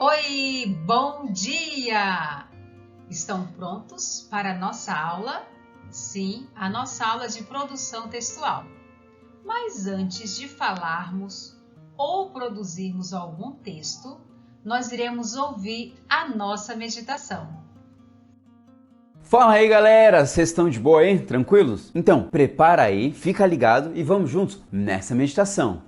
Oi, bom dia! Estão prontos para a nossa aula? Sim, a nossa aula de produção textual. Mas antes de falarmos ou produzirmos algum texto, nós iremos ouvir a nossa meditação. Fala aí galera, vocês estão de boa aí? Tranquilos? Então, prepara aí, fica ligado e vamos juntos nessa meditação.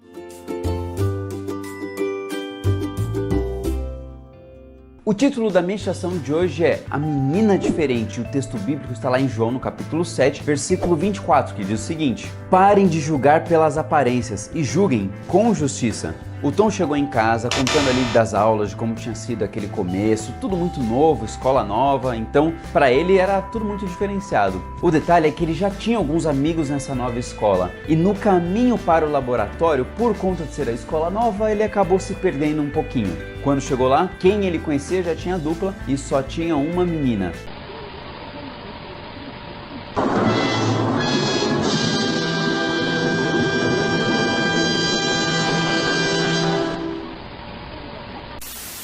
O título da meditação de hoje é A Menina Diferente. O texto bíblico está lá em João, no capítulo 7, versículo 24, que diz o seguinte: Parem de julgar pelas aparências e julguem com justiça. O Tom chegou em casa contando ali das aulas, de como tinha sido aquele começo, tudo muito novo, escola nova, então para ele era tudo muito diferenciado. O detalhe é que ele já tinha alguns amigos nessa nova escola e no caminho para o laboratório, por conta de ser a escola nova, ele acabou se perdendo um pouquinho. Quando chegou lá, quem ele conhecia já tinha dupla e só tinha uma menina.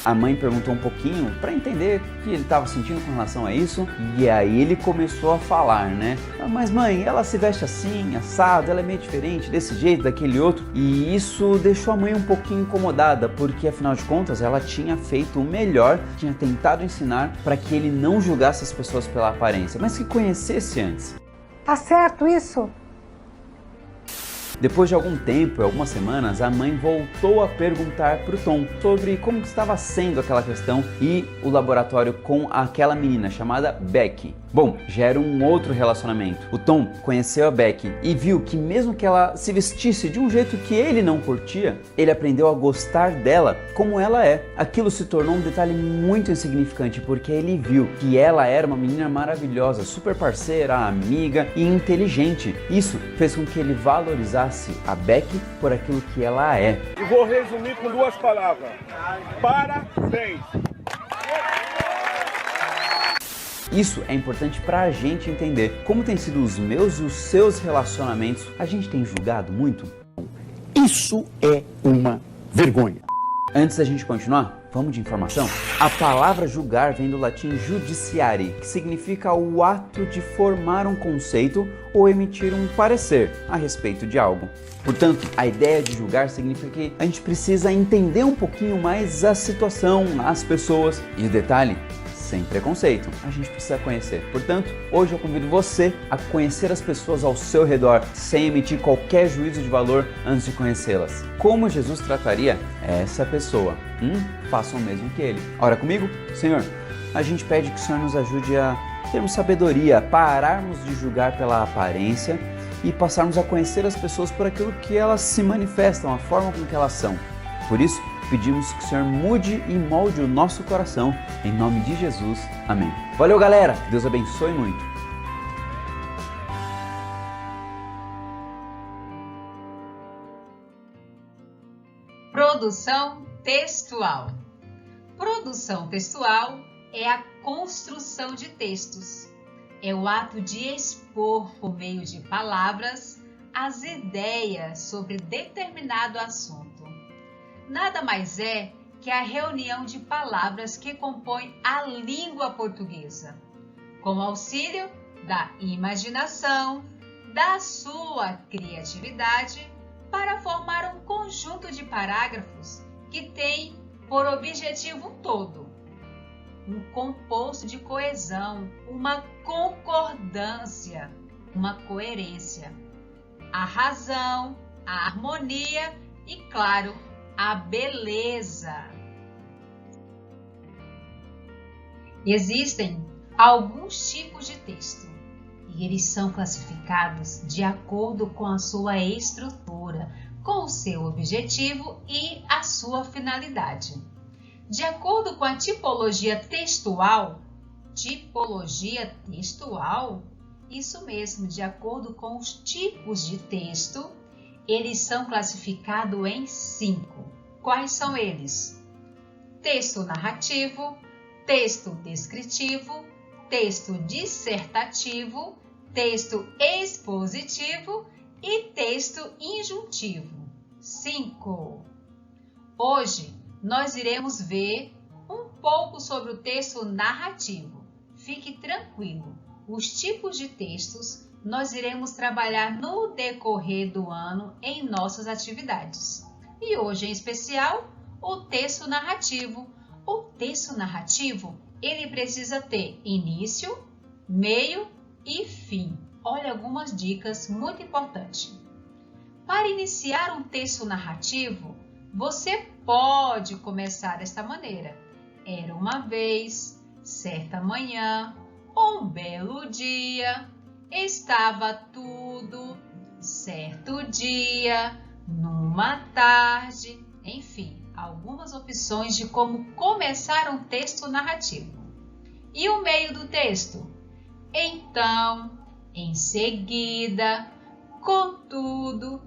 A mãe perguntou um pouquinho para entender o que ele estava sentindo com relação a isso, e aí ele começou a falar, né? Mas mãe, ela se veste assim, assado, ela é meio diferente, desse jeito, daquele outro, e isso deixou a mãe um pouquinho incomodada, porque afinal de contas ela tinha feito o melhor, tinha tentado ensinar para que ele não julgasse as pessoas pela aparência, mas que conhecesse antes. Tá certo isso? Depois de algum tempo, algumas semanas, a mãe voltou a perguntar para o Tom sobre como estava sendo aquela questão e o laboratório com aquela menina chamada Becky. Bom, já era um outro relacionamento. O Tom conheceu a Becky e viu que mesmo que ela se vestisse de um jeito que ele não curtia, ele aprendeu a gostar dela como ela é. Aquilo se tornou um detalhe muito insignificante porque ele viu que ela era uma menina maravilhosa, super parceira, amiga e inteligente. Isso fez com que ele valorizasse a Becky por aquilo que ela é. E vou resumir com duas palavras: parabéns! Isso é importante pra gente entender. Como tem sido os meus e os seus relacionamentos? A gente tem julgado muito? Isso é uma vergonha. Antes da gente continuar, vamos de informação? A palavra julgar vem do latim judiciare, que significa o ato de formar um conceito ou emitir um parecer a respeito de algo. Portanto, a ideia de julgar significa que a gente precisa entender um pouquinho mais a situação, as pessoas e o detalhe, sem preconceito, a gente precisa conhecer. Portanto, hoje eu convido você a conhecer as pessoas ao seu redor, sem emitir qualquer juízo de valor antes de conhecê-las. Como Jesus trataria essa pessoa? Façam o mesmo que ele. Ora comigo? Senhor, a gente pede que o Senhor nos ajude a termos sabedoria, a pararmos de julgar pela aparência e passarmos a conhecer as pessoas por aquilo que elas se manifestam, a forma com que elas são. Por isso, pedimos que o Senhor mude e molde o nosso coração, em nome de Jesus. Amém. Valeu, galera! Deus abençoe muito! Produção textual. Produção textual é a construção de textos. É o ato de expor por meio de palavras as ideias sobre determinado assunto. Nada mais é que a reunião de palavras que compõem a língua portuguesa, com auxílio da imaginação, da sua criatividade, para formar um conjunto de parágrafos que tem por objetivo um todo, um composto de coesão, uma concordância, uma coerência, a razão, a harmonia e, claro, a beleza. Existem alguns tipos de texto e eles são classificados de acordo com a sua estrutura, com o seu objetivo e a sua finalidade. De acordo com a tipologia textual, isso mesmo, de acordo com os tipos de texto, eles são classificados em 5. Quais são eles? Texto narrativo, texto descritivo, texto dissertativo, texto expositivo e texto injuntivo. 5. Hoje nós iremos ver pouco sobre o texto narrativo. Fique tranquilo, os tipos de textos nós iremos trabalhar no decorrer do ano em nossas atividades. E hoje, em especial, o texto narrativo. O texto narrativo, ele precisa ter início, meio e fim. Olha algumas dicas muito importantes. Para iniciar um texto narrativo, você pode começar desta maneira. Era uma vez, certa manhã, um belo dia, estava tudo, certo dia, numa tarde, enfim, algumas opções de como começar um texto narrativo. E o meio do texto? Então, em seguida, contudo,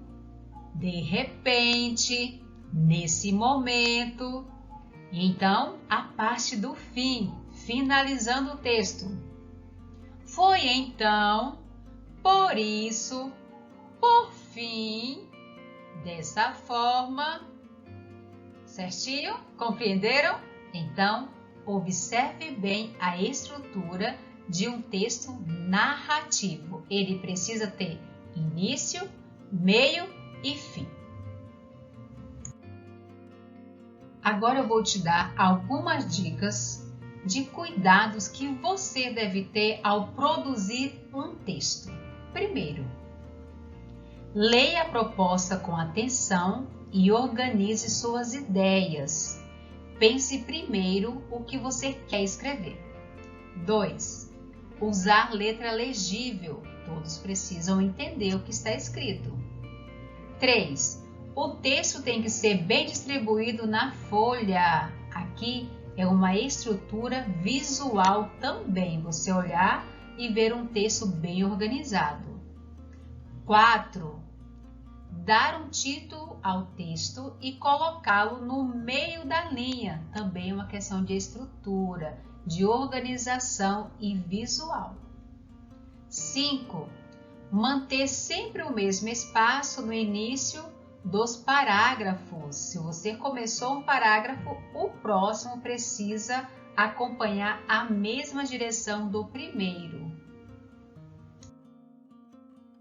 de repente, nesse momento. Então, a parte do fim, finalizando o texto. Foi então, por isso, por fim, dessa forma. Certinho? Compreenderam? Então, observe bem a estrutura de um texto narrativo. Ele precisa ter início, meio e fim. Agora eu vou te dar algumas dicas de cuidados que você deve ter ao produzir um texto. Primeiro, leia a proposta com atenção e organize suas ideias. Pense primeiro o que você quer escrever. 2. Usar letra legível. Todos precisam entender o que está escrito. 3. O texto tem que ser bem distribuído na folha. Aqui é uma estrutura visual também. Você olhar e ver um texto bem organizado. 4. Dar um título ao texto e colocá-lo no meio da linha. Também uma questão de estrutura, de organização e visual. 5. Manter sempre o mesmo espaço no início dos parágrafos. Se você começou um parágrafo, o próximo precisa acompanhar a mesma direção do primeiro.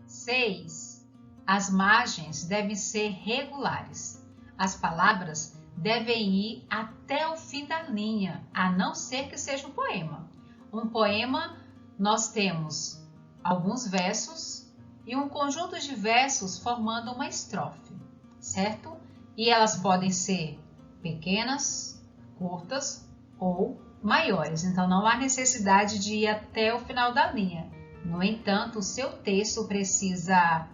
6. As margens devem ser regulares. As palavras devem ir até o fim da linha, a não ser que seja um poema. Um poema, nós temos alguns versos e um conjunto de versos formando uma estrofe, certo? E elas podem ser pequenas, curtas ou maiores. Então, não há necessidade de ir até o final da linha. No entanto, o seu texto precisa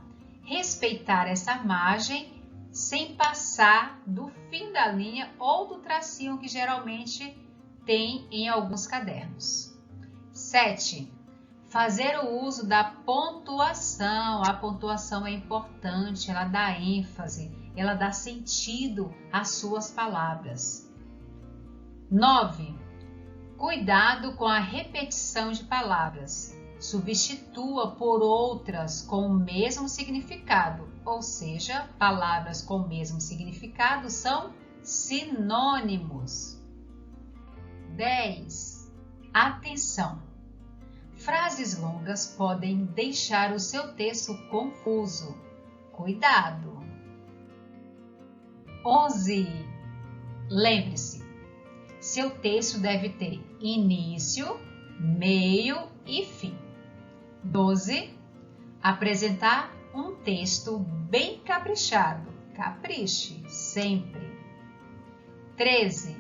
respeitar essa margem sem passar do fim da linha ou do tracinho que geralmente tem em alguns cadernos. 7. Fazer o uso da pontuação. A pontuação é importante, ela dá ênfase, ela dá sentido às suas palavras. 9. Cuidado com a repetição de palavras. Substitua por outras com o mesmo significado, ou seja, palavras com o mesmo significado são sinônimos. 10. Atenção! Frases longas podem deixar o seu texto confuso. Cuidado! 11. Lembre-se, seu texto deve ter início, meio e fim. 12. Apresentar um texto bem caprichado. Capriche sempre. 13.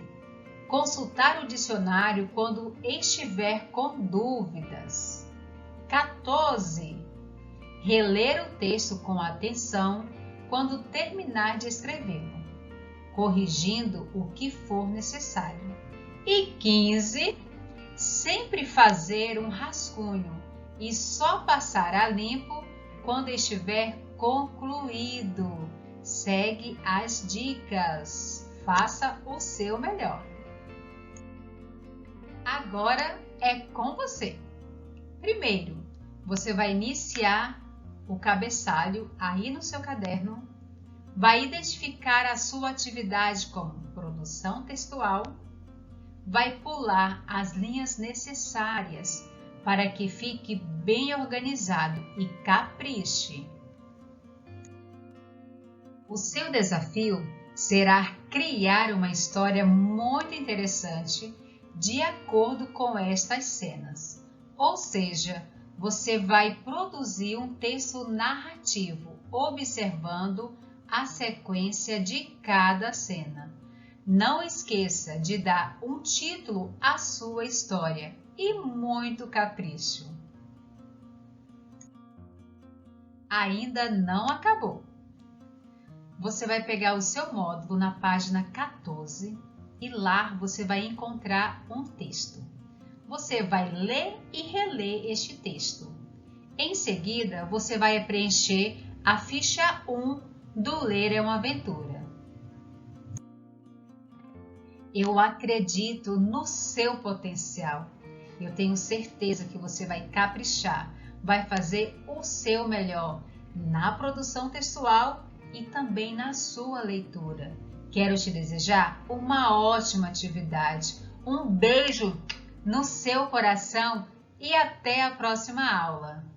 Consultar o dicionário quando estiver com dúvidas. 14. Reler o texto com atenção quando terminar de escrevê-lo, corrigindo o que for necessário. E 15. Sempre fazer um rascunho e só passar a limpo quando estiver concluído. Segue as dicas. Faça o seu melhor. Agora é com você. Primeiro, você vai iniciar o cabeçalho aí no seu caderno, vai identificar a sua atividade como produção textual, vai pular as linhas necessárias para que fique bem organizado e capriche. O seu desafio será criar uma história muito interessante de acordo com estas cenas. Ou seja, você vai produzir um texto narrativo, observando a sequência de cada cena. Não esqueça de dar um título à sua história e muito capricho. Ainda não acabou. Você vai pegar o seu módulo na página 14 e lá você vai encontrar um texto. Você vai ler e reler este texto. Em seguida, você vai preencher a ficha 1 do Ler é uma Aventura. Eu acredito no seu potencial. Eu tenho certeza que você vai caprichar, vai fazer o seu melhor na produção textual e também na sua leitura. Quero te desejar uma ótima atividade. Um beijo no seu coração e até a próxima aula.